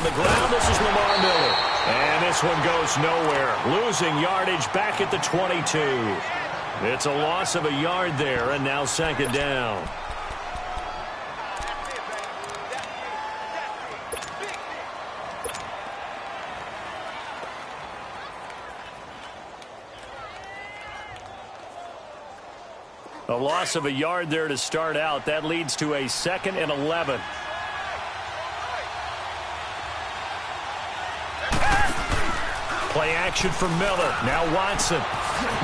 the ground. This is Lamar Miller. And this one goes nowhere. Losing yardage back at the 22. It's a loss of a yard there, and now second down. A loss of a yard there to start out. That leads to a 2nd and 11. Play action for Miller. Now Watson.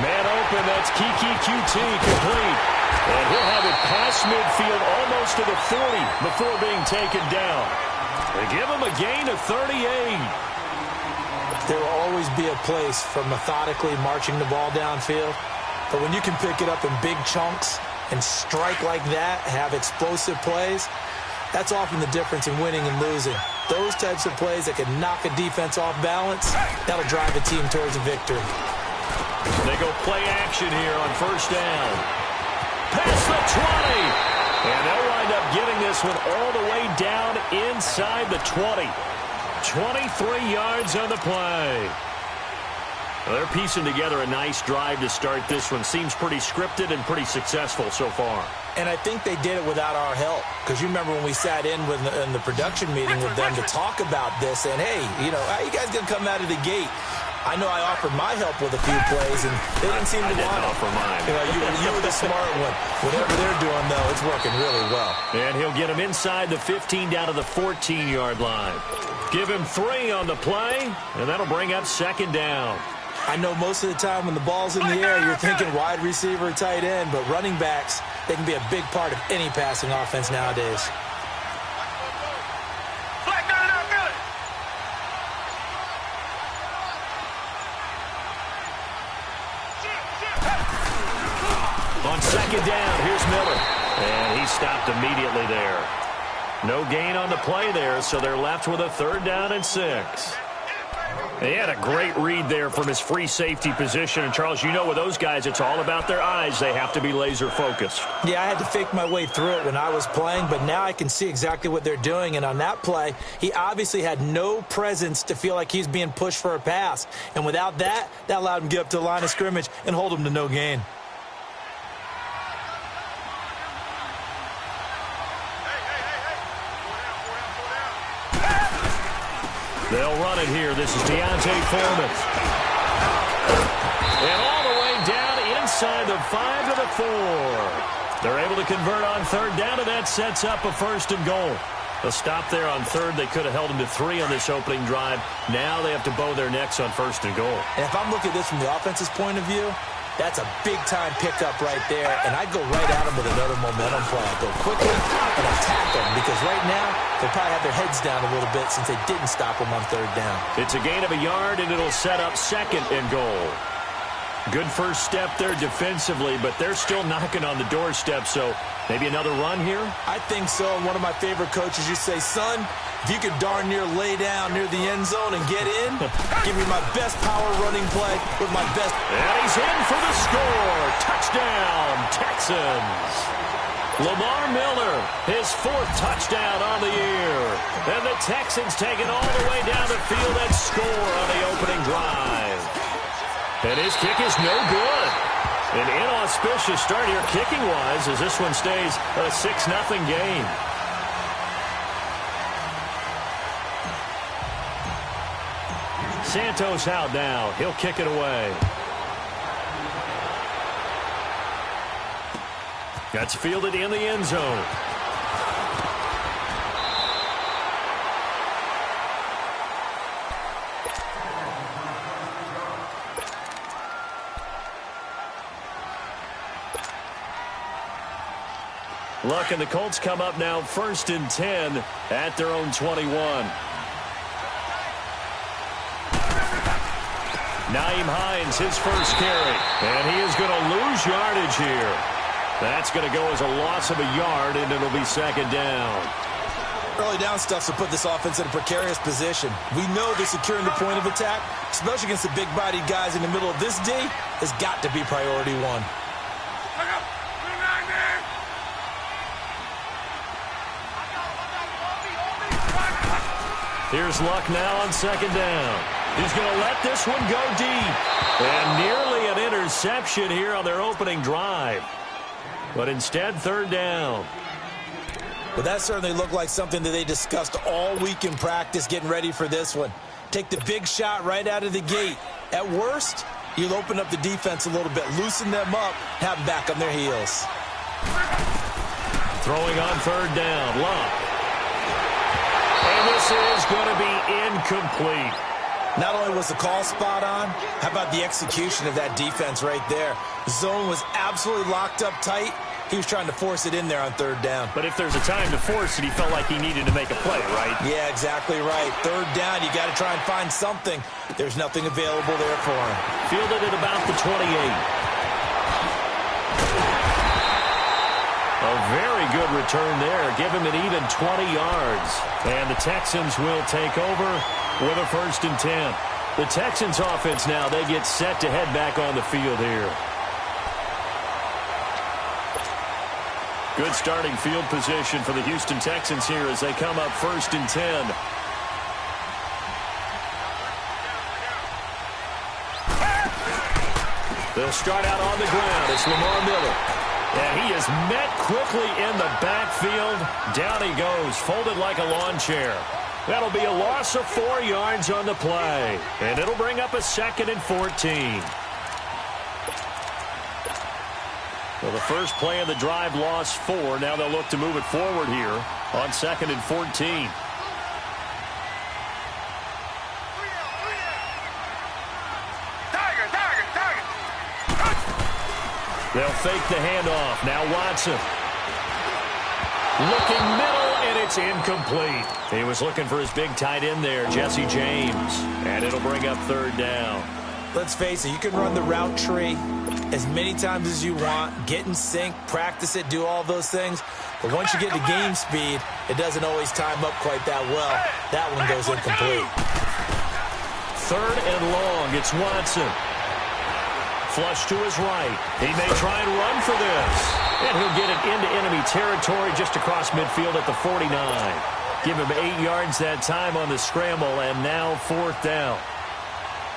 Man open. That's Kiki QT complete. And he'll have it past midfield almost to the 40 before being taken down. They give him a gain of 38. There will always be a place for methodically marching the ball downfield. But when you can pick it up in big chunks and strike like that, have explosive plays, that's often the difference in winning and losing. Those types of plays that can knock a defense off balance, that'll drive a team towards a victory. They go play action here on first down. Past the 20. And they'll wind up getting this one all the way down inside the 20. 23 yards on the play. Well, they're piecing together a nice drive to start this one. Seems pretty scripted and pretty successful so far. And I think they did it without our help. Because you remember when we sat in the production meeting with them to talk about this. And, hey, how you guys going to come out of the gate? I know I offered my help with a few plays, and they didn't seem to want it. Offer mine. You were the smart one. Whatever they're doing, though, it's working really well. And he'll get him inside the 15 down to the 14-yard line. Give him 3 on the play, and that'll bring up second down. I know most of the time when the ball's in the air, you're thinking wide receiver, tight end, but running backs, they can be a big part of any passing offense nowadays. On second down, here's Miller. And he stopped immediately there. No gain on the play there, so they're left with a 3rd down and 6. He had a great read there from his free safety position. And, Charles, with those guys, it's all about their eyes. They have to be laser-focused. Yeah, I had to fake my way through it when I was playing, but now I can see exactly what they're doing. And on that play, he obviously had no presence to feel like he's being pushed for a pass. And without that, that allowed him to get up to the line of scrimmage and hold him to no gain. They'll run it here. This is Deontay Foreman. And all the way down inside the 5 to the 4. They're able to convert on 3rd down, and that sets up a 1st and goal. A stop there on 3rd. They could have held him to 3 on this opening drive. Now they have to bow their necks on 1st and goal. And if I'm looking at this from the offense's point of view, that's a big-time pickup right there, and I'd go right at him with another momentum play. I'd go quickly and attack them, because right now they'll probably have their heads down a little bit since they didn't stop them on 3rd down. It's a gain of a yard, and it'll set up 2nd and goal. Good first step there defensively, but they're still knocking on the doorstep, so maybe another run here? I think so. And one of my favorite coaches, you say, son, if you could darn near lay down near the end zone and get in, give me my best power running play with my best. And he's in for the score. Touchdown, Texans. Lamar Miller, his 4th touchdown on the year. And the Texans take it all the way down the field and score on the opening drive. And his kick is no good. An inauspicious start here kicking-wise as this one stays a 6-0 game. Santos out now. He'll kick it away. That's fielded in the end zone. Luck and the Colts come up now 1st and 10 at their own 21. Nyheim Hines, his first carry. And he is going to lose yardage here. That's going to go as a loss of a yard, and it'll be 2nd down. Early down stuff to put this offense in a precarious position. We know that securing the point of attack, especially against the big-bodied guys in the middle of this D, has got to be priority 1. Here's Luck now on second down. He's going to let this one go deep. And nearly an interception here on their opening drive. But instead, third down. Well, that certainly looked like something that they discussed all week in practice getting ready for this one. Take the big shot right out of the gate. At worst, you'll open up the defense a little bit, loosen them up, have them back on their heels. Throwing on third down, Luck. And this is going to be incomplete. Not only was the call spot on, how about the execution of that defense right there? The zone was absolutely locked up tight. He was trying to force it in there on third down. But if there's a time to force it, he felt like he needed to make a play, right? Yeah, exactly right. Third down, you got to try and find something. There's nothing available there for him. Fielded at about the 28. A very good return there. Give him an even 20 yards. And the Texans will take over with a 1st and 10. The Texans offense now, they get set to head back on the field here. Good starting field position for the Houston Texans here as they come up 1st and 10. They'll start out on the ground. It's Lamar Miller. And he is met quickly in the backfield. Down he goes, folded like a lawn chair. That'll be a loss of 4 yards on the play. And it'll bring up a 2nd and 14. Well, the first play of the drive lost 4. Now they'll look to move it forward here on 2nd and 14. They'll fake the handoff. Now Watson. Looking middle, and it's incomplete. He was looking for his big tight end there, Jesse James. And it'll bring up 3rd down. Let's face it, you can run the route tree as many times as you want, get in sync, practice it, do all those things. But once you get to game speed, it doesn't always time up quite that well. That one goes incomplete. 3rd and long. It's Watson. Flush to his right. He may try and run for this. And he'll get it into enemy territory just across midfield at the 49. Give him 8 yards that time on the scramble, and now 4th down.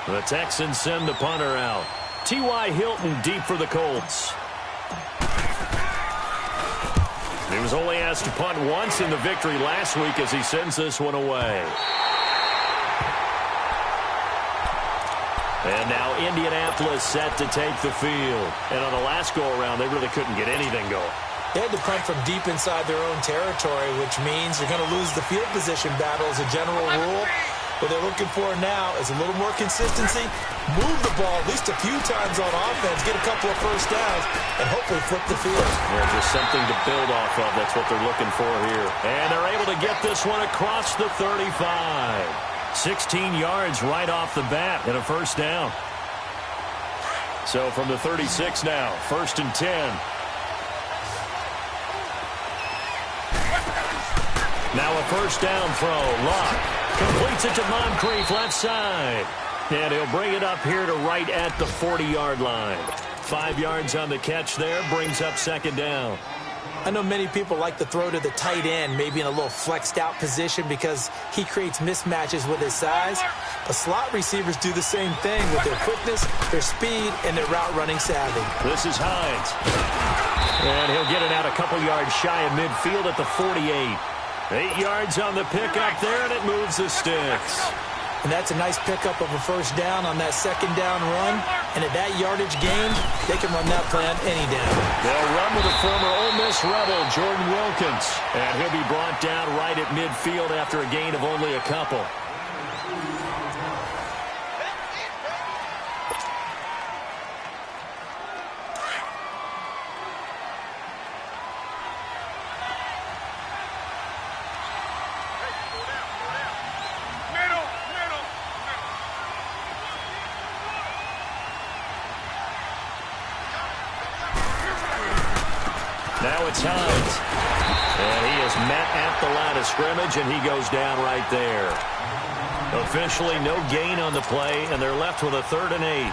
The Texans send the punter out. T.Y. Hilton deep for the Colts. He was only asked to punt once in the victory last week as he sends this one away. And now Indianapolis set to take the field. And on the last go-around, they really couldn't get anything going. They had to punt from deep inside their own territory, which means you're going to lose the field position battle as a general rule. What they're looking for now is a little more consistency, move the ball at least a few times on offense, get a couple of first downs, and hopefully flip the field. Yeah, just something to build off of. That's what they're looking for here. And they're able to get this one across the 35. 16 yards right off the bat and a 1st down. So from the 36 now, 1st and 10. Now a 1st down throw. Luck completes it to Moncrief left side. And he'll bring it up here to right at the 40-yard line. 5 yards on the catch there, brings up 2nd down. I know many people like to throw to the tight end, maybe in a little flexed out position because he creates mismatches with his size. But slot receivers do the same thing with their quickness, their speed, and their route running savvy. This is Hines. And he'll get it out a couple yards shy of midfield at the 48. 8 yards on the pickup there, and it moves the sticks. And that's a nice pickup of a 1st down on that 2nd down run. And at that yardage gain, they can run that play on any down. They'll run with a former Ole Miss Rebel, Jordan Wilkins. And he'll be brought down right at midfield after a gain of only a couple. Now it's Hines. And he is met at the line of scrimmage, and he goes down right there. Officially no gain on the play, and they're left with a 3rd and 8.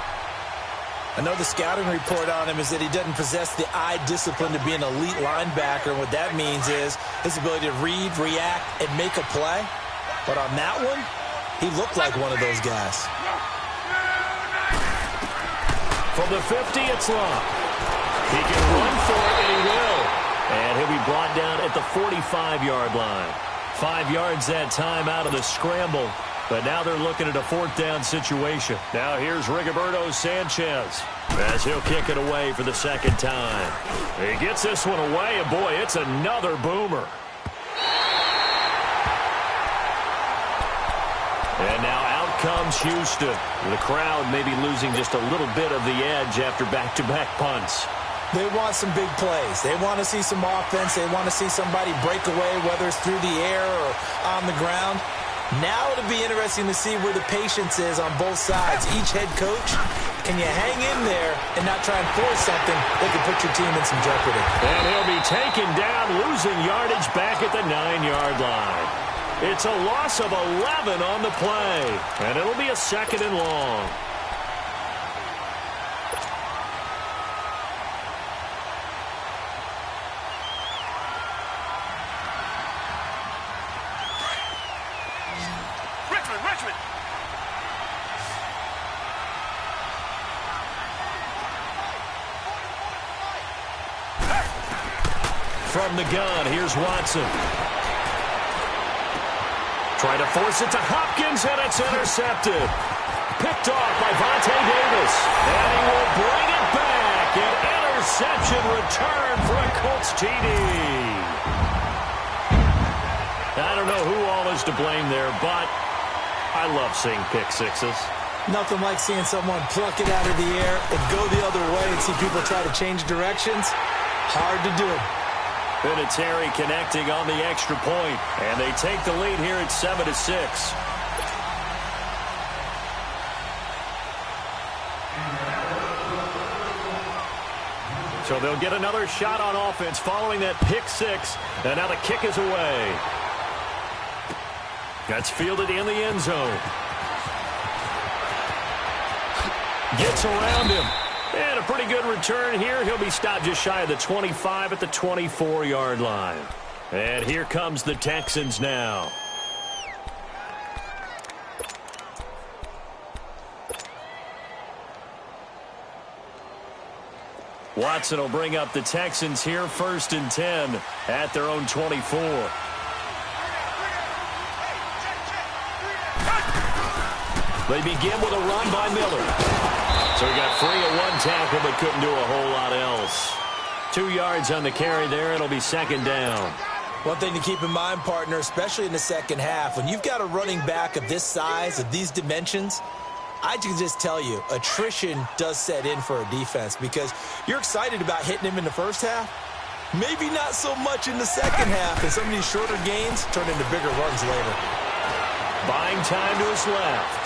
I know the scouting report on him is that he doesn't possess the eye discipline to be an elite linebacker. And what that means is his ability to read, react, and make a play. But on that one, he looked like one of those guys. From the 50, it's Love. He can run for it, and he will. And he'll be brought down at the 45-yard line. 5 yards that time out of the scramble. But now they're looking at a fourth down situation. Now here's Rigoberto Sanchez as he'll kick it away for the second time. He gets this one away, and boy, it's another boomer. And now out comes Houston. The crowd may be losing just a little bit of the edge after back-to-back punts. They want some big plays. They want to see some offense. They want to see somebody break away, whether it's through the air or on the ground. Now it'll be interesting to see where the patience is on both sides. Each head coach, can you hang in there and not try and force something that could put your team in some jeopardy? And he'll be taken down, losing yardage back at the 9-yard line. It's a loss of 11 on the play, and it'll be a second and long. Richmond. From the gun, here's Watson. Trying to force it to Hopkins, and it's intercepted. Picked off by Vontae Davis. And he will bring it back. An interception return for a Colts TD. I don't know who all is to blame there, but I love seeing pick sixes. Nothing like seeing someone pluck it out of the air and go the other way and see people try to change directions. Hard to do. Vinatieri connecting on the extra point, and they take the lead here at 7-6. So they'll get another shot on offense following that pick six, and now the kick is away. That's fielded in the end zone. Gets around him. And a pretty good return here. He'll be stopped just shy of the 25 at the 24-yard line. And here comes the Texans now. Watson will bring up the Texans here, 1st and 10 at their own 24. They begin with a run by Miller. So he got free of one tackle but couldn't do a whole lot else. 2 yards on the carry there. It'll be second down. One thing to keep in mind, partner, especially in the second half, when you've got a running back of this size, of these dimensions, I can just tell you, attrition does set in for a defense because you're excited about hitting him in the first half. Maybe not so much in the second half, and some of these shorter gains turn into bigger runs later. Buying time to his left.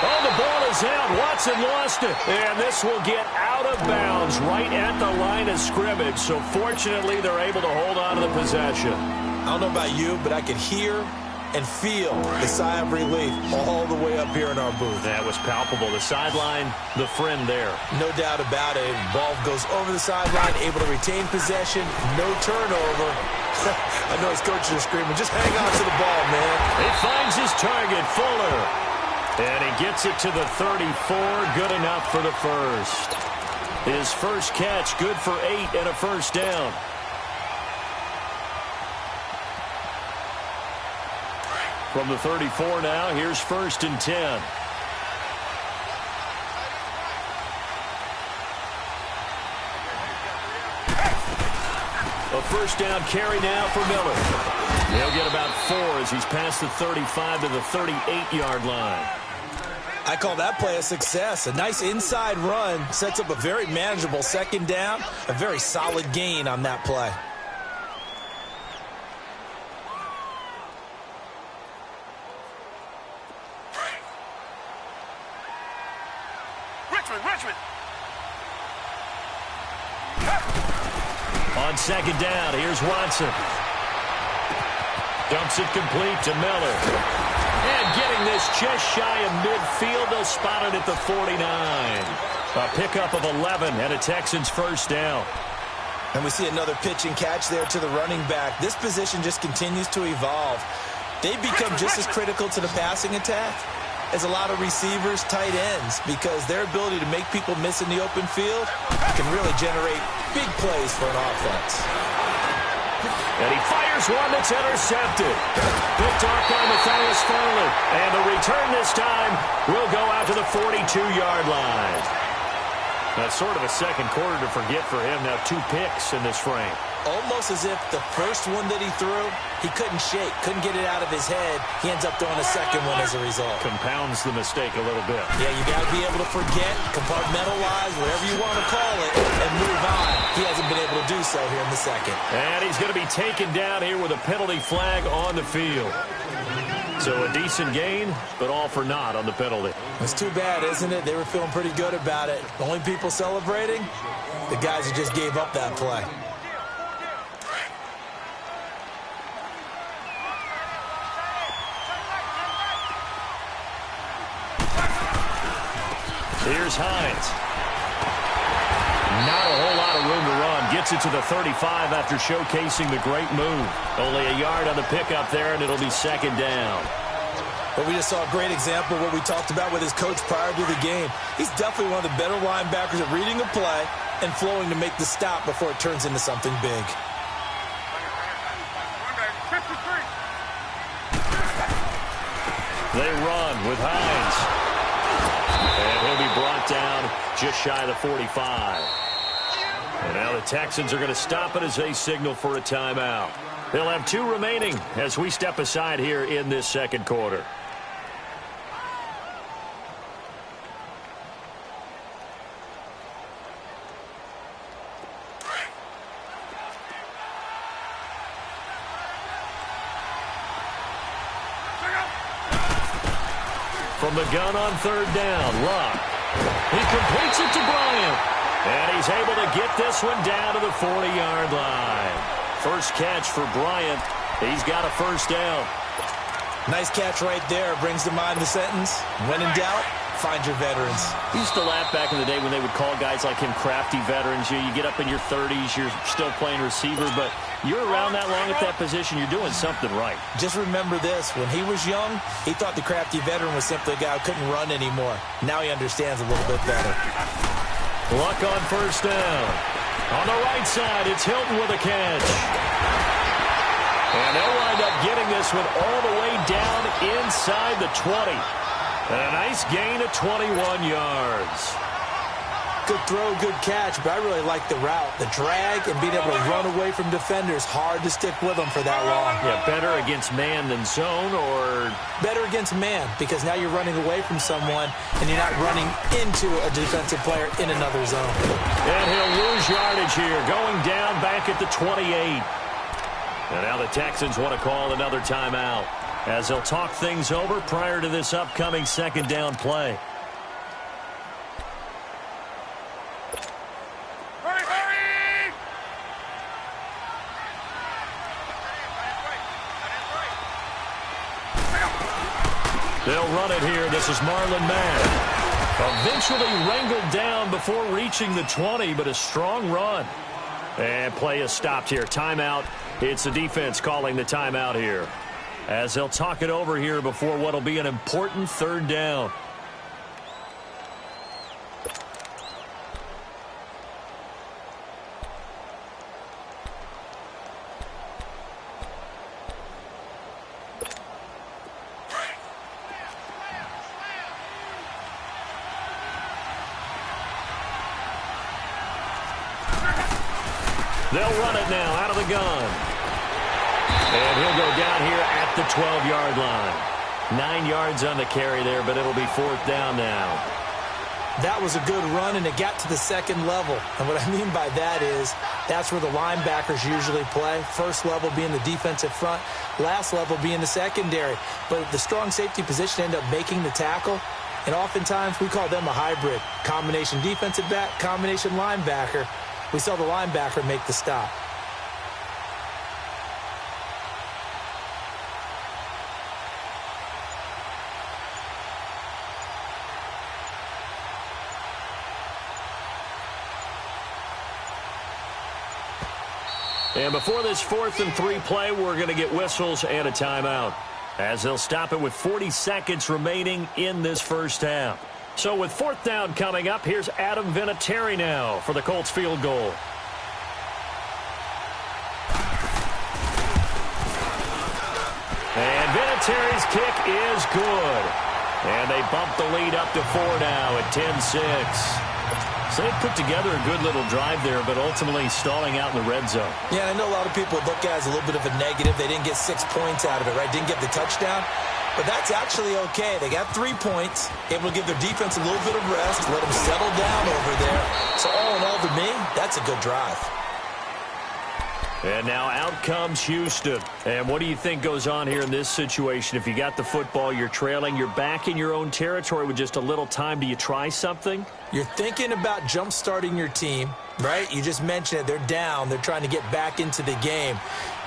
Oh, the ball is out. Watson lost it. And this will get out of bounds right at the line of scrimmage. So fortunately, they're able to hold on to the possession. I don't know about you, but I could hear and feel the sigh of relief all the way up here in our booth. That was palpable. The sideline, the friend there. No doubt about it. Ball goes over the sideline, able to retain possession, no turnover. I know his coaches are screaming, just hang on to the ball, man. He finds his target, Fuller. And he gets it to the 34, good enough for the first. His first catch, good for 8 and a first down. From the 34 now, here's 1st and 10. A first down carry now for Miller. He'll get about 4 as he's past the 35 to the 38-yard line. I call that play a success. A nice inside run sets up a very manageable second down, a very solid gain on that play. Richmond. On second down, here's Watson. Dumps it complete to Miller. And getting this just shy of midfield, they'll spot it at the 49. A pickup of 11 and a Texans first down. And we see another pitch and catch there to the running back. This position just continues to evolve. they become just as critical to the passing attack as a lot of receivers, tight ends, because their ability to make people miss in the open field can really generate big plays for an offense. And he fires one that's intercepted. Picked off by Matthias Farley. And the return this time will go out to the 42-yard line. That's sort of a second quarter to forget for him. Now 2 picks in this frame. Almost as if the first one that he threw, he couldn't shake, couldn't get it out of his head. He ends up throwing a second one as a result. Compounds the mistake a little bit. Yeah, you got to be able to forget, compartmentalize, whatever you want to call it, and move on. He hasn't been able to do so here in the second. And he's going to be taken down here with a penalty flag on the field. So a decent gain, but all for naught on the penalty. It's too bad, isn't it? They were feeling pretty good about it. The only people celebrating, the guys who just gave up that play. Here's Hines. Not a whole lot of room to run. Gets it to the 35 after showcasing the great move. Only a yard on the pickup there, and it'll be second down. But we just saw a great example of what we talked about with his coach prior to the game. He's definitely one of the better linebackers at reading a play and flowing to make the stop before it turns into something big. They run with Hines. And he'll be brought down just shy of the 45. And now the Texans are going to stop it as they signal for a timeout. They'll have 2 remaining as we step aside here in this second quarter. From the gun on third down, Luck. He completes it to Bryant. And he's able to get this one down to the 40-yard line. First catch for Bryant. He's got a first down. Nice catch right there. Brings to mind the sentence, when in doubt, find your veterans. I used to laugh back in the day when they would call guys like him crafty veterans. You get up in your 30s, you're still playing receiver, but you're around that long at that position, you're doing something right. Just remember this. When he was young, he thought the crafty veteran was simply a guy who couldn't run anymore. Now he understands a little bit better. Luck on first down. On the right side, it's Hilton with a catch. And they'll wind up getting this one all the way down inside the 20. And a nice gain of 21 yards. Good throw, good catch, but I really like the route. The drag and being able to run away from defenders, hard to stick with them for that long. Yeah, better against man than zone, or? Better against man, because now you're running away from someone and you're not running into a defensive player in another zone. And he'll lose yardage here, going down back at the 28. And now the Texans want to call another timeout as they'll talk things over prior to this upcoming second down play. They'll run it here. This is Marlon Mack. Eventually wrangled down before reaching the 20, but a strong run. And play is stopped here. Timeout. It's the defense calling the timeout here, as they'll talk it over here before what will be an important third down. They'll run it now out of the gun. And he'll go down here at the 12-yard line. 9 yards on the carry there, but it'll be fourth down now. That was a good run, and it got to the second level. And what I mean by that is that's where the linebackers usually play. First level being the defensive front, last level being the secondary. But the strong safety position ended up making the tackle. And oftentimes we call them a hybrid. Combination defensive back, combination linebacker. We saw the linebacker make the stop. And before this 4th and 3 play, we're going to get whistles and a timeout. as they'll stop it with 40 seconds remaining in this first half. So with fourth down coming up, here's Adam Vinatieri now for the Colts field goal. And Vinatieri's kick is good. And they bump the lead up to 4 now at 10-6. So they put together a good little drive there, but ultimately stalling out in the red zone. Yeah, I know a lot of people look at it as a little bit of a negative. They didn't get 6 points out of it, right? Didn't get the touchdown. But that's actually okay. They got 3 points, able to give their defense a little bit of rest, let them settle down over there. So all in all, to me, that's a good drive. And now out comes Houston. And what do you think goes on here in this situation? If you got the football, you're trailing, you're back in your own territory with just a little time. Do you try something? You're thinking about jump-starting your team, right? You just mentioned it. They're down. They're trying to get back into the game.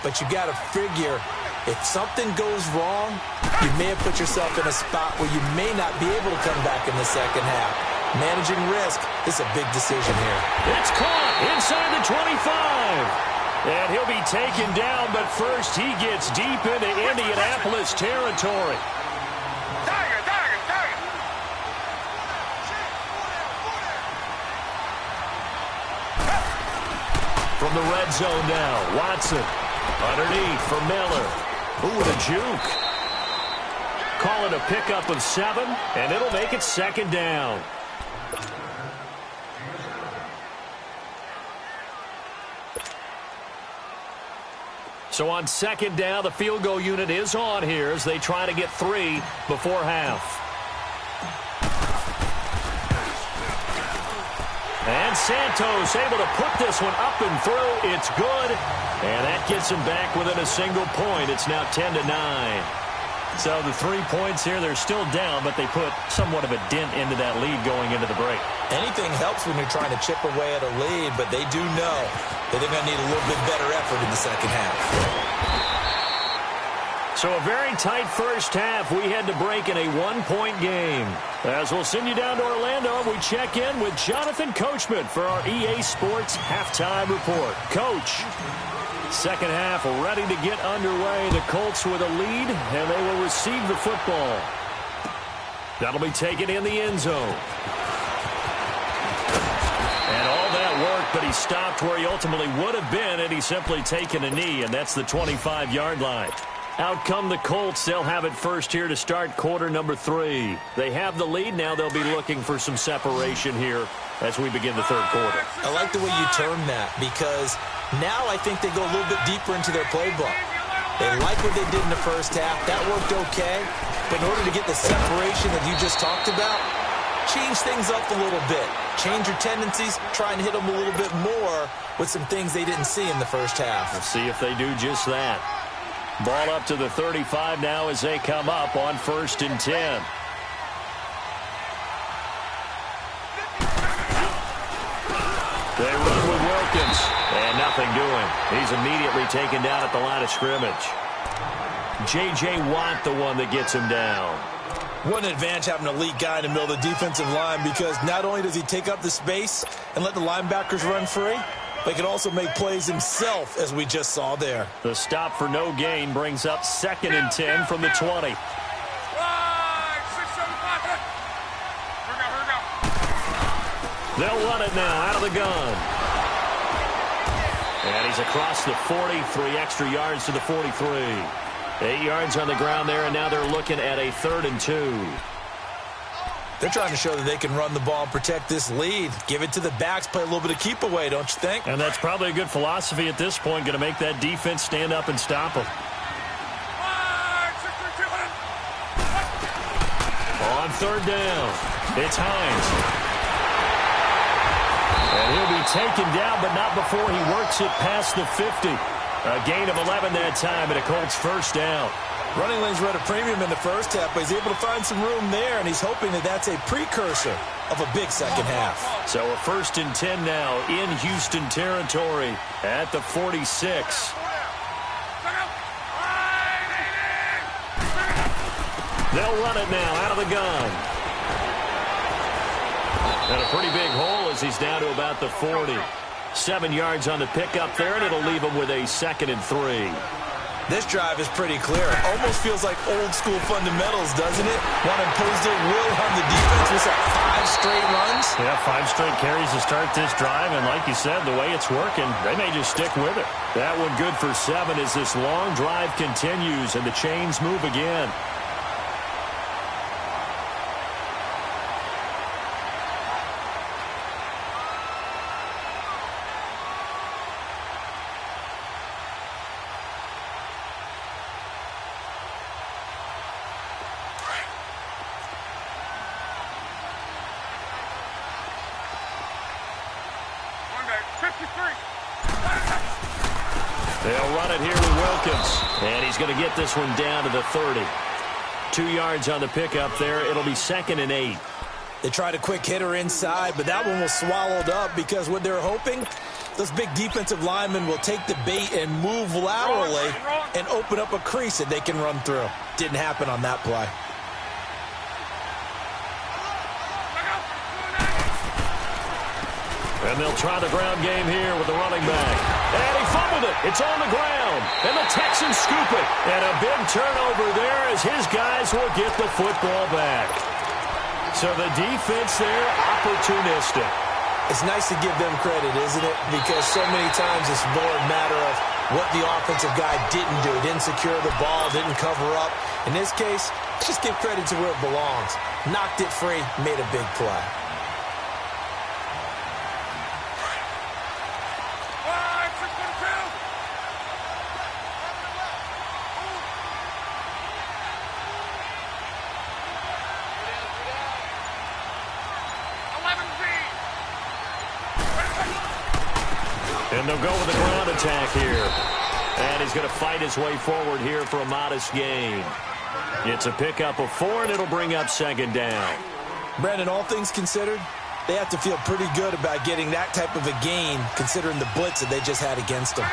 But you got to figure, if something goes wrong, you may have put yourself in a spot where you may not be able to come back in the second half. Managing risk is a big decision here. It's caught inside the 25. And he'll be taken down, but first he gets deep into Indianapolis territory. From the red zone now, Watson underneath for Miller. Ooh, with a juke. Call it a pickup of 7, and it'll make it second down. So on second down, the field goal unit is on here as they try to get 3 before half. And Santos able to put this one up and through. It's good. And that gets him back within a single point. It's now 10-9. So the 3 points here, they're still down, but they put somewhat of a dent into that lead going into the break. Anything helps when you're trying to chip away at a lead, but they do know that they're going to need a little bit better effort in the second half. So a very tight first half. We had to break in a 1-point game. As we'll send you down to Orlando, we check in with Jonathan Coachman for our EA Sports Halftime Report. Coach, second half ready to get underway. The Colts with a lead, and they will receive the football. That'll be taken in the end zone. And all that work, but he stopped where he ultimately would have been, and he's simply taken a knee, and that's the 25-yard line. Out come the Colts. They'll have it first here to start quarter number 3. They have the lead. Now they'll be looking for some separation here as we begin the third quarter. I like the way you term that, because now I think they go a little bit deeper into their playbook. They like what they did in the first half. That worked okay. But in order to get the separation that you just talked about, change things up a little bit. Change your tendencies. Try and hit them a little bit more with some things they didn't see in the first half. We'll see if they do just that. Ball up to the 35 now as they come up on 1st and 10. They run with Wilkins, and nothing doing. He's immediately taken down at the line of scrimmage. J.J. Watt, the one that gets him down. What an advantage having an elite guy in the middle of the defensive line, because not only does he take up the space and let the linebackers run free, but he can also make plays himself, as we just saw there. The stop for no gain brings up 2nd and 10 from the 20. They'll run it now out of the gun. And he's across the 40, 3 extra yards to the 43. 8 yards on the ground there, and now they're looking at a 3rd and 2. They're trying to show that they can run the ball and protect this lead. Give it to the backs, play a little bit of keep away, don't you think? And that's probably a good philosophy at this point, going to make that defense stand up and stop them. On 3rd down, it's Hines. And he'll be taken down, but not before he works it past the 50. A gain of 11 that time, and a Colts first down. Running lanes were at a premium in the first half, but he's able to find some room there, and he's hoping that that's a precursor of a big second half. So a 1st and 10 now in Houston territory at the 46. They'll run it now out of the gun. And a pretty big hole as he's down to about the 40. 7 yards on the pickup there, and it'll leave him with a 2nd and 3. This drive is pretty clear. Almost feels like old school fundamentals, doesn't it? Want to impose their will on the defense with that 5 straight runs? Yeah, 5 straight carries to start this drive, and like you said, the way it's working, they may just stick with it. That one good for 7 as this long drive continues and the chains move again. They'll run it here with Wilkins. And he's going to get this one down to the 30. 2 yards on the pickup there. It'll be 2nd and 8. They tried a quick hitter inside, but that one was swallowed up because what they're hoping, those big defensive linemen will take the bait and move laterally and open up a crease that they can run through. Didn't happen on that play. And they'll try the ground game here with the running back. And he fumbled it. It's on the ground. And the Texans scoop it. And a big turnover there as his guys will get the football back. So the defense there, opportunistic. It's nice to give them credit, isn't it? Because so many times it's more a matter of what the offensive guy didn't do. Didn't secure the ball, didn't cover up. In this case, let's just give credit to where it belongs. Knocked it free, made a big play. And they'll go with the ground attack here. And he's going to fight his way forward here for a modest gain. It's a pickup of 4, and it'll bring up 2nd down. Brandon, all things considered, they have to feel pretty good about getting that type of a gain, considering the blitz that they just had against them.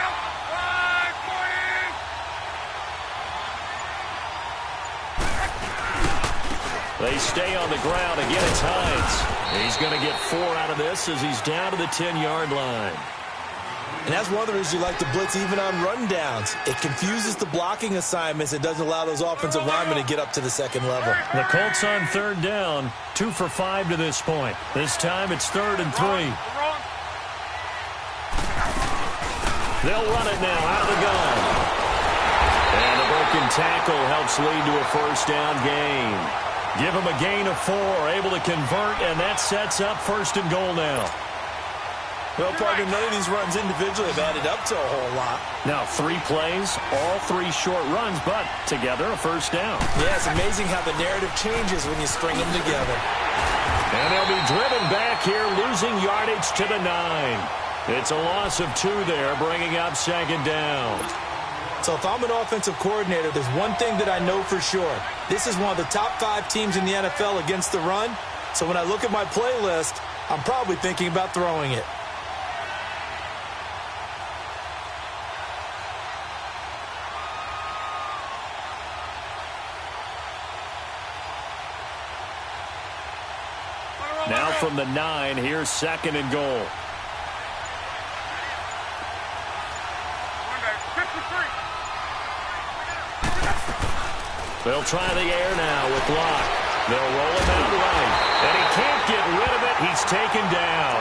They stay on the ground. Again, it's Hines. He's going to get 4 out of this as he's down to the 10-yard line. And that's one of the reasons you like to blitz even on rundowns. It confuses the blocking assignments. It doesn't allow those offensive linemen to get up to the 2nd level. The Colts on 3rd down, 2 for 5 to this point. This time it's 3rd and 3. They'll run it now out of the gun. And a broken tackle helps lead to a 1st down gain. Give them a gain of 4, able to convert, and that sets up 1st and goal now. Well, partner, none of these runs individually have added up to a whole lot. Now 3 plays, all 3 short runs, but together a 1st down. Yeah, it's amazing how the narrative changes when you string them together. And they'll be driven back here, losing yardage to the 9. It's a loss of 2 there, bringing up 2nd down. So if I'm an offensive coordinator, there's one thing that I know for sure. This is one of the top 5 teams in the NFL against the run. So when I look at my playlist, I'm probably thinking about throwing it. Now from the 9, here's 2nd and goal. They'll try the air now with Locke. They'll roll him out right. And he can't get rid of it. He's taken down.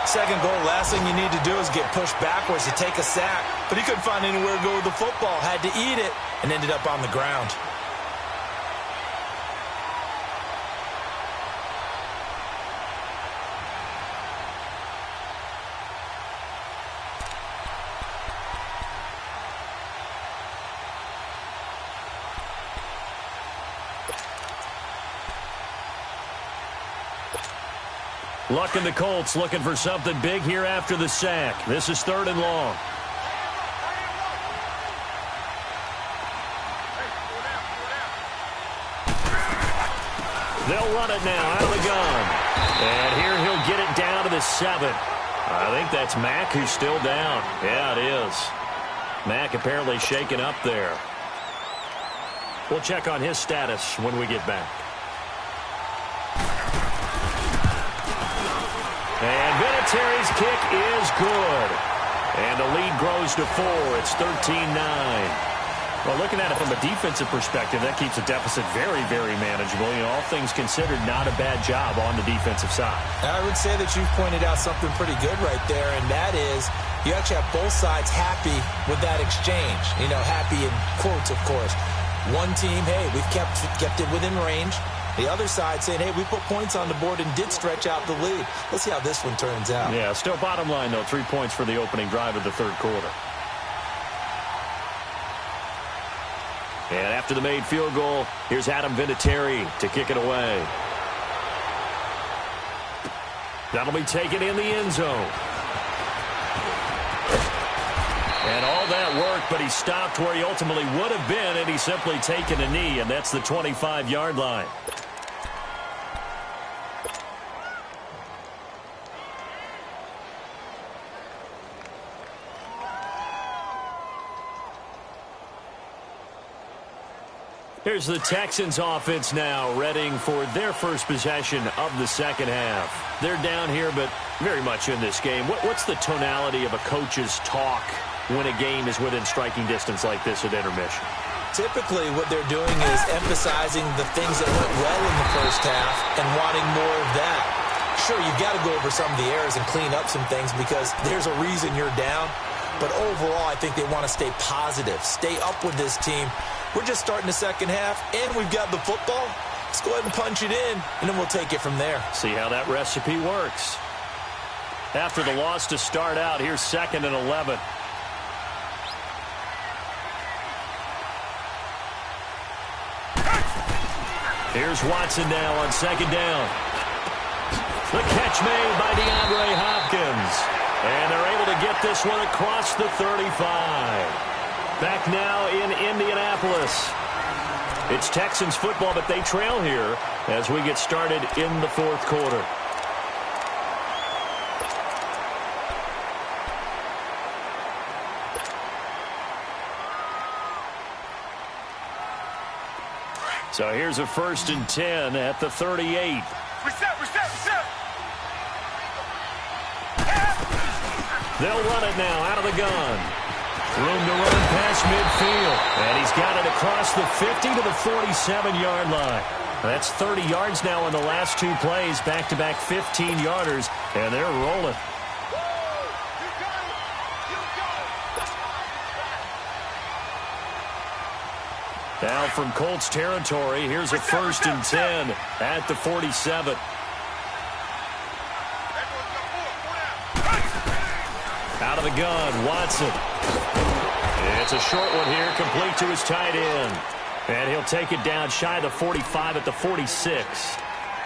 2nd goal, last thing you need to do is get pushed backwards to take a sack. But he couldn't find anywhere to go with the football. Had to eat it and ended up on the ground. Luck and the Colts looking for something big here after the sack. This is 3rd and long. They'll run it now out of the gun. And here he'll get it down to the 7. I think that's Mack who's still down. Yeah, it is. Mack apparently shaken up there. We'll check on his status when we get back. And Vinatieri's kick is good. And the lead grows to 4. It's 13-9. Well, looking at it from a defensive perspective, that keeps the deficit very, very manageable. You know, all things considered, not a bad job on the defensive side. I would say that you've pointed out something pretty good right there, and that is you actually have both sides happy with that exchange. You know, happy in quotes, of course. One team, hey, we've kept it within range. The other side saying, hey, we put points on the board and did stretch out the lead. Let's see how this one turns out. Yeah, still bottom line, though, 3 points for the opening drive of the third quarter. And after the made field goal, here's Adam Vinatieri to kick it away. That'll be taken in the end zone. And all that work, but he stopped where he ultimately would have been, and he's simply taken a knee, and that's the 25-yard line. Here's the Texans offense now, readying for their first possession of the second half. They're down here, but very much in this game. What's the tonality of a coach's talk when a game is within striking distance like this at intermission? Typically, what they're doing is emphasizing the things that went well in the first half and wanting more of that. Sure, you've got to go over some of the errors and clean up some things because there's a reason you're down. But overall, I think they want to stay positive, stay up with this team. We're just starting the second half, and we've got the football. Let's go ahead and punch it in, and then we'll take it from there. See how that recipe works. After the loss to start out, here's 2nd and 11. Here's Watson now on 2nd down. The catch made by DeAndre Hopkins. And they're able to get this one across the 35. Back now in Indianapolis. It's Texans football, but they trail here as we get started in the fourth quarter. So here's a 1st and 10 at the 38. Reset. They'll run it now out of the gun. Room to run past midfield. And he's got it across the 50 to the 47-yard line. That's 30 yards now in the last 2 plays. Back-to-back 15-yarders. And they're rolling. Now from Colts territory, here's a 1st and 10 at the 47. Out of the gun, Watson. It's a short one here, complete to his tight end. And he'll take it down shy of the 45 at the 46.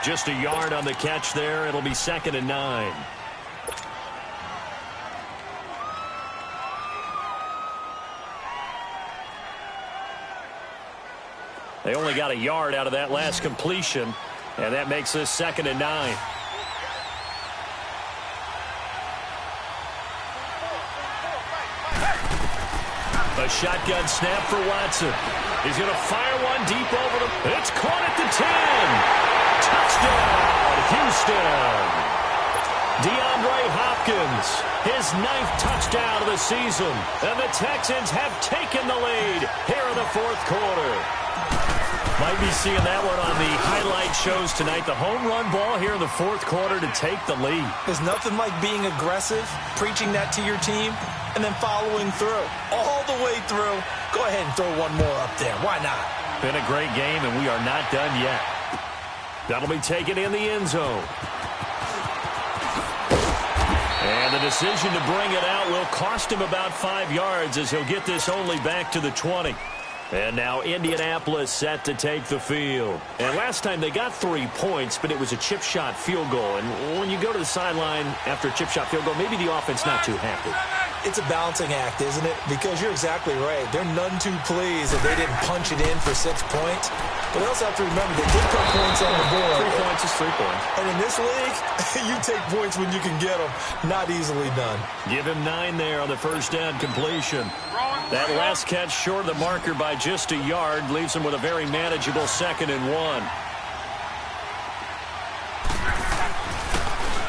Just a yard on the catch there. It'll be 2nd and 9. They only got a yard out of that last completion, and that makes this 2nd and 9. A shotgun snap for Watson. He's going to fire one deep over the... It's caught at the 10. Touchdown, Houston. DeAndre Hopkins, his 9th touchdown of the season. And the Texans have taken the lead here in the fourth quarter. Might be seeing that one on the highlight shows tonight. The home run ball here in the fourth quarter to take the lead. There's nothing like being aggressive, preaching that to your team, and then following through. All the way through. Go ahead and throw one more up there. Why not? Been a great game, and we are not done yet. That'll be taken in the end zone. And the decision to bring it out will cost him about 5 yards as he'll get this only back to the 20. And now Indianapolis set to take the field. And last time they got 3 points, but it was a chip shot field goal. And when you go to the sideline after a chip shot field goal, maybe the offense not too happy. It's a balancing act, isn't it? Because you're exactly right. They're none too pleased that they didn't punch it in for 6 points. But they also have to remember they did put points on the board. 3 points is 3 points. And in this league, you take points when you can get them. Not easily done. Give him 9 there on the first down completion. That last catch short of the marker by just a yard leaves him with a very manageable 2nd and 1.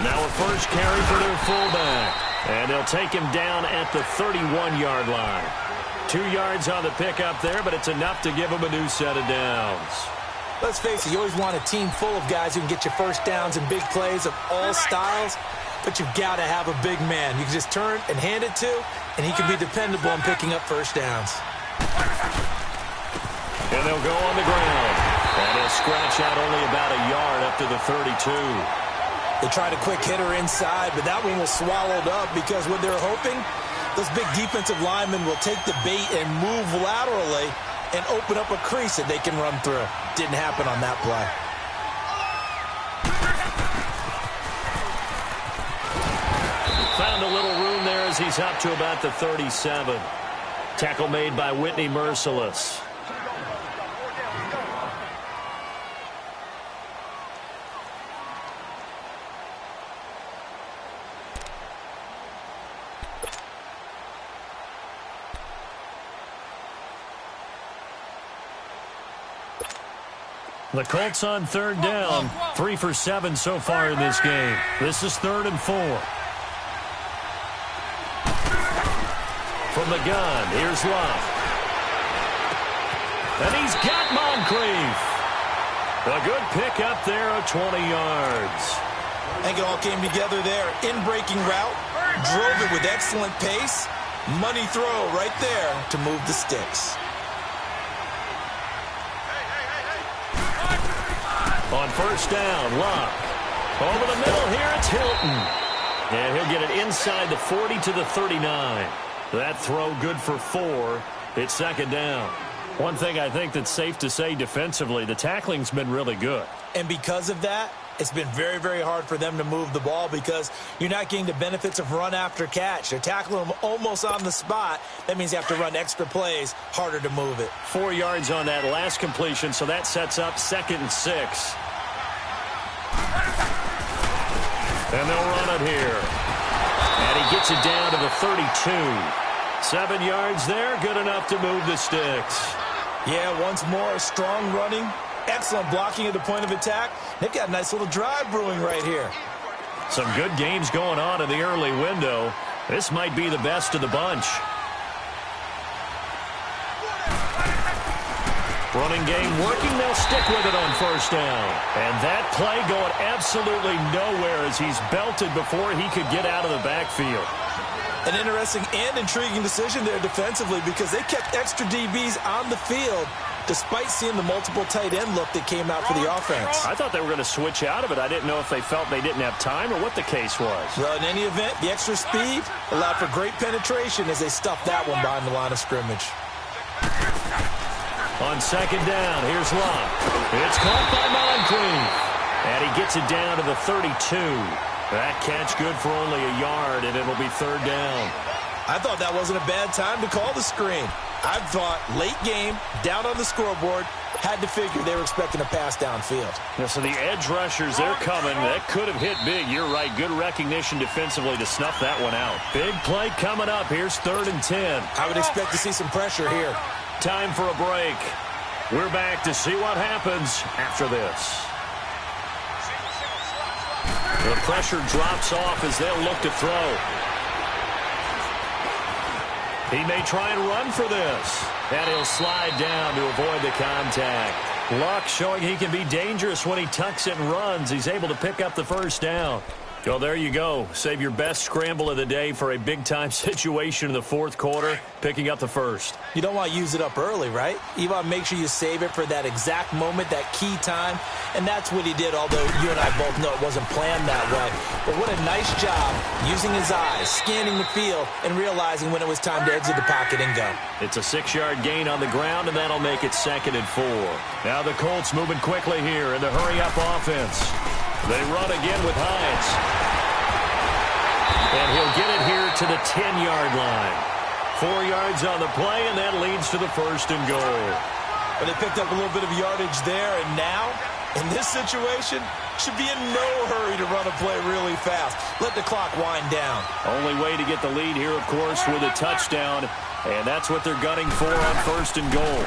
Now a first carry for their fullback. And they'll take him down at the 31-yard line. 2 yards on the pickup there, but it's enough to give him a new set of downs. Let's face it, you always want a team full of guys who can get you first downs and big plays of all styles, but you've got to have a big man you can just turn and hand it to, and he can be dependable in picking up first downs. And they'll go on the ground. And he'll scratch out only about a yard up to the 32. They tried a quick hitter inside, but that one was swallowed up because what they're hoping, those big defensive linemen will take the bait and move laterally and open up a crease that they can run through. Didn't happen on that play. Found a little room there as he's up to about the 37. Tackle made by Whitney Merciless. The Colts on third down, 3 for 7 so far in this game. This is 3rd and 4. From the gun, here's Love. And he's got Moncrief. A good pick up there of 20 yards. I think it all came together there. In-breaking route, drove it with excellent pace. Money throw right there to move the sticks. On first down, Love. Over the middle here, it's Hilton. And he'll get it inside the 40 to the 39. That throw good for 4. It's 2nd down. One thing I think that's safe to say defensively, the tackling's been really good. And because of that, it's been very, very hard for them to move the ball because you're not getting the benefits of run after catch. They're tackling them almost on the spot. That means you have to run extra plays, harder to move it. 4 yards on that last completion, so that sets up 2nd and 6. And they'll run it here. And he gets it down to the 32. 7 yards there, good enough to move the sticks. Yeah, once more, strong running, excellent blocking at the point of attack. They've got a nice little drive brewing right here. Some good games going on in the early window. This might be the best of the bunch. Running game working, they'll stick with it on first down. And that play going absolutely nowhere as he's belted before he could get out of the backfield. An interesting and intriguing decision there defensively because they kept extra DBs on the field despite seeing the multiple tight end look that came out for the offense. I thought they were going to switch out of it. I didn't know if they felt they didn't have time or what the case was. Well, in any event, the extra speed allowed for great penetration as they stuffed that one behind the line of scrimmage. On 2nd down, here's Love. It's caught by Moncrief. And he gets it down to the 32. That catch good for only a yard, and it'll be 3rd down. I thought that wasn't a bad time to call the screen. I thought late game, down on the scoreboard, had to figure they were expecting a pass downfield. Yeah, so the edge rushers, they're coming. That could have hit big. You're right. Good recognition defensively to snuff that one out. Big play coming up. Here's 3rd and 10. I would expect to see some pressure here. Time for a break. We're back to see what happens after this. The pressure drops off as they'll look to throw. He may try and run for this. And he'll slide down to avoid the contact. Luck showing he can be dangerous when he tucks it and runs. He's able to pick up the first down. Well, there you go. Save your best scramble of the day for a big-time situation in the 4th quarter, picking up the first. You don't want to use it up early, right? You want to make sure you save it for that exact moment, that key time, and that's what he did, although you and I both know it wasn't planned that way. But what a nice job using his eyes, scanning the field, and realizing when it was time to exit the pocket and go. It's a 6-yard gain on the ground, and that'll make it 2nd and 4. Now the Colts moving quickly here in the hurry-up offense. They run again with Hines. And he'll get it here to the 10-yard line. 4 yards on the play, and that leads to the 1st and goal. But they picked up a little bit of yardage there, and now, in this situation, should be in no hurry to run a play really fast. Let the clock wind down. Only way to get the lead here, of course, with a touchdown, and that's what they're gunning for on 1st and goal.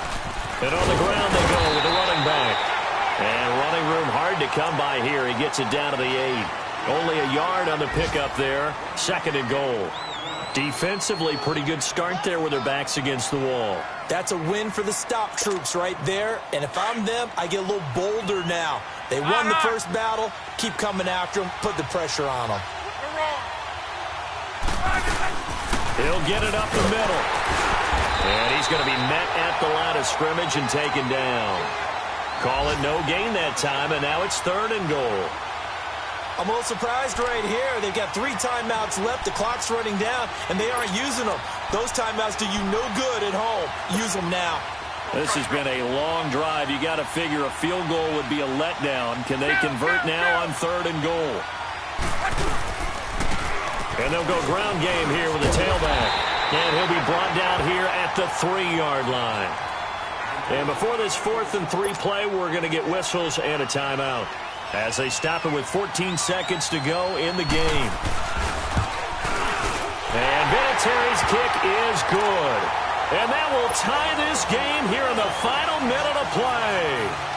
And on the ground they go with the running back. And running room hard to come by here. He gets it down to the 8. Only a yard on the pickup there. 2nd and goal. Defensively, pretty good start there with their backs against the wall. That's a win for the stop troops right there. And if I'm them, I get a little bolder now. They won the first battle. Keep coming after them. Put the pressure on them. He'll get it up the middle. And he's going to be met at the line of scrimmage and taken down. Call it no gain that time, and now it's 3rd and goal. I'm a little surprised right here. They've got 3 timeouts left. The clock's running down, and they aren't using them. Those timeouts do you no good at home. Use them now. This has been a long drive. You got to figure a field goal would be a letdown. Can they convert now on 3rd and goal? And they'll go ground game here with the tailback. And he'll be brought down here at the 3-yard line. And before this 4th and 3 play, we're going to get whistles and a timeout as they stop it with 14 seconds to go in the game. And Vinatieri's kick is good. And that will tie this game here in the final minute of play.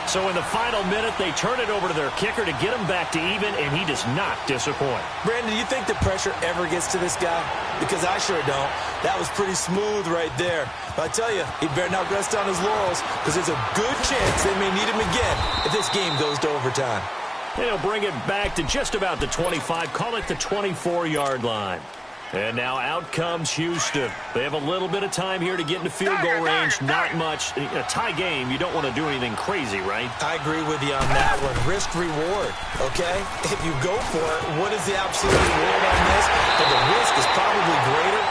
So in the final minute, they turn it over to their kicker to get him back to even, and he does not disappoint. Brandon, do you think the pressure ever gets to this guy? Because I sure don't. That was pretty smooth right there. But I tell you, he better not rest on his laurels, because there's a good chance they may need him again if this game goes to overtime. And he'll bring it back to just about the 25, call it the 24-yard line. And now out comes Houston. They have a little bit of time here to get into field goal range. Not much. In a tie game, you don't want to do anything crazy, right? I agree with you on that one. Risk-reward, okay? If you go for it, what is the absolute reward on this? But the risk is probably greater.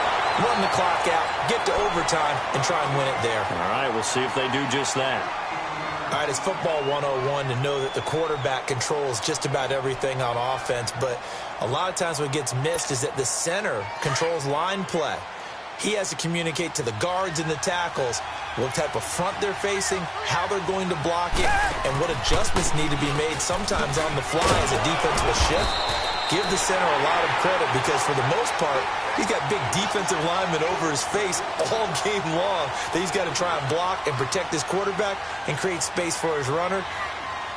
Run the clock out, get to overtime, and try and win it there. All right, we'll see if they do just that. All right, it's football 101 to know that the quarterback controls just about everything on offense, but a lot of times what gets missed is that the center controls line play. He has to communicate to the guards and the tackles what type of front they're facing, how they're going to block it, and what adjustments need to be made sometimes on the fly as a defense will shift. Give the center a lot of credit because for the most part, he's got big defensive linemen over his face all game long that he's got to try and block and protect his quarterback and create space for his runner.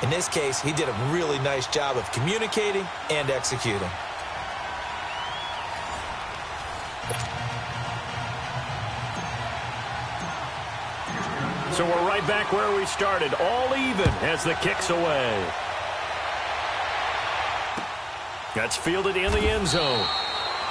In this case, he did a really nice job of communicating and executing. So we're right back where we started, all even as the kick's away. That's fielded in the end zone.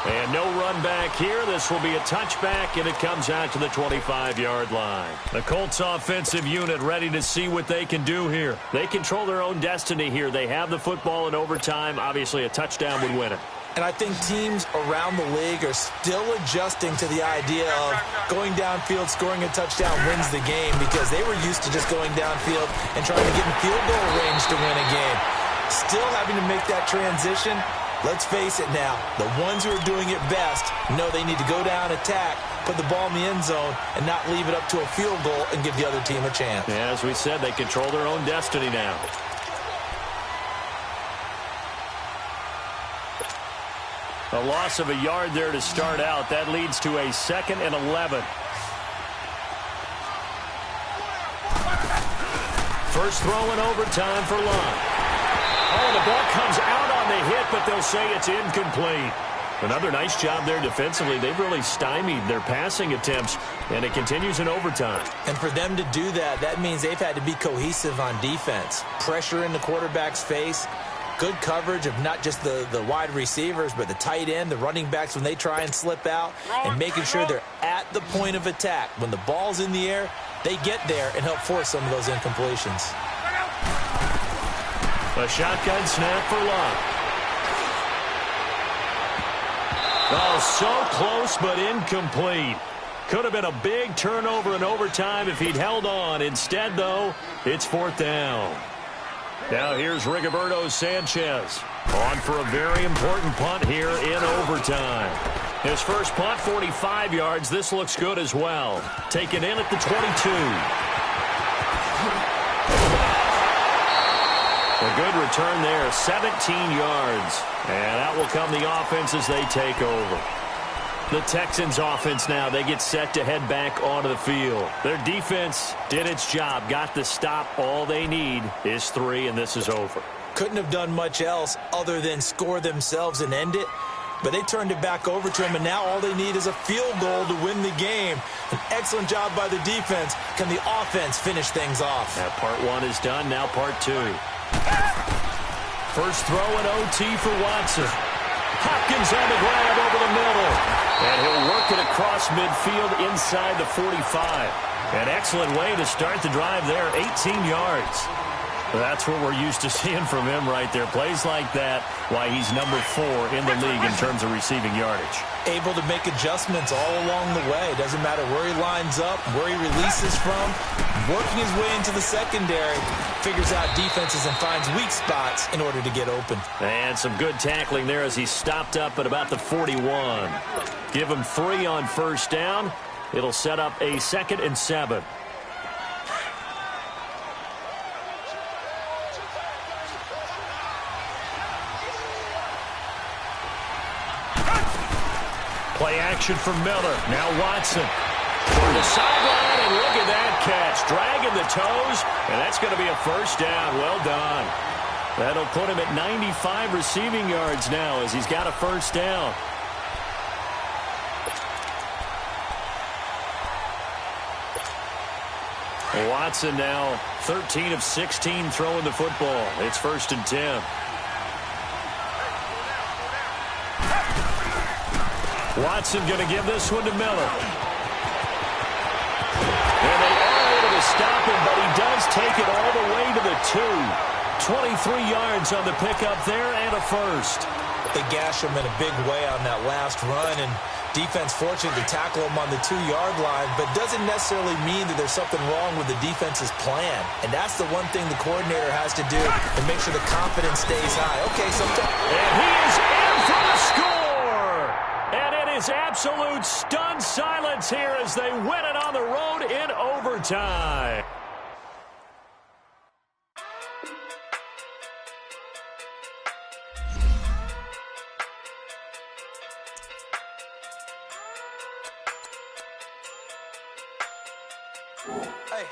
And no run back here. This will be a touchback, and it comes out to the 25-yard line. The Colts offensive unit ready to see what they can do here. They control their own destiny here. They have the football in overtime. Obviously, a touchdown would win it. And I think teams around the league are still adjusting to the idea of going downfield, scoring a touchdown wins the game because they were used to just going downfield and trying to get in field goal range to win a game. Still having to make that transition. Let's face it now, the ones who are doing it best know they need to go down, attack, put the ball in the end zone, and not leave it up to a field goal and give the other team a chance. Yeah, as we said, they control their own destiny now. A loss of a yard there to start out. That leads to a 2nd and 11. First throw in overtime for Lott. Oh, the ball comes out on the hit, but they'll say it's incomplete. Another nice job there defensively. They've really stymied their passing attempts, and it continues in overtime. And for them to do that, that means they've had to be cohesive on defense. Pressure in the quarterback's face. Good coverage of not just the wide receivers, but the tight end, the running backs when they try and slip out, and making sure they're at the point of attack. When the ball's in the air, they get there and help force some of those incompletions. A shotgun snap for Lott. Oh, so close but incomplete. Could have been a big turnover in overtime if he'd held on. Instead, though, it's 4th down. Now here's Rigoberto Sanchez on for a very important punt here in overtime. His first punt, 45 yards. This looks good as well. Taken in at the 22. A good return there, 17 yards. And out will come the offense as they take over. The Texans offense now, they get set to head back onto the field. Their defense did its job, got the stop. All they need is 3, and this is over. Couldn't have done much else other than score themselves and end it. but they turned it back over to him, and now all they need is a field goal to win the game. An excellent job by the defense. Can the offense finish things off? That part one is done. Now part two. First throw at OT for Watson. Hopkins on the grab over the middle. And he'll work it across midfield inside the 45. An excellent way to start the drive there, 18 yards. That's what we're used to seeing from him right there. Plays like that, why he's number 4 in the league in terms of receiving yardage. Able to make adjustments all along the way. Doesn't matter where he lines up, where he releases from. Working his way into the secondary, figures out defenses and finds weak spots in order to get open. And some good tackling there as he stopped up at about the 41. Give him 3 on first down. It'll set up a 2nd and 7. Play action from Miller. Now Watson. Toward the sideline, and look at that catch. Dragging the toes, and that's going to be a first down. Well done. That'll put him at 95 receiving yards now as he's got a first down. Watson now 13 of 16 throwing the football. It's 1st and 10. Watson going to give this one to Miller. And they are able to stop him, but he does take it all the way to the 2. 23 yards on the pickup there and a first. They gash him in a big way on that last run, and defense fortunate to tackle him on the 2-yard line, but doesn't necessarily mean that there's something wrong with the defense's plan. And that's the one thing the coordinator has to do and make sure the confidence stays high. Okay, sometimes... And he is in for the score! And it is absolute stunned silence here as they win it on the road in overtime. Hey.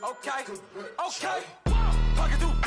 Okay. Talking through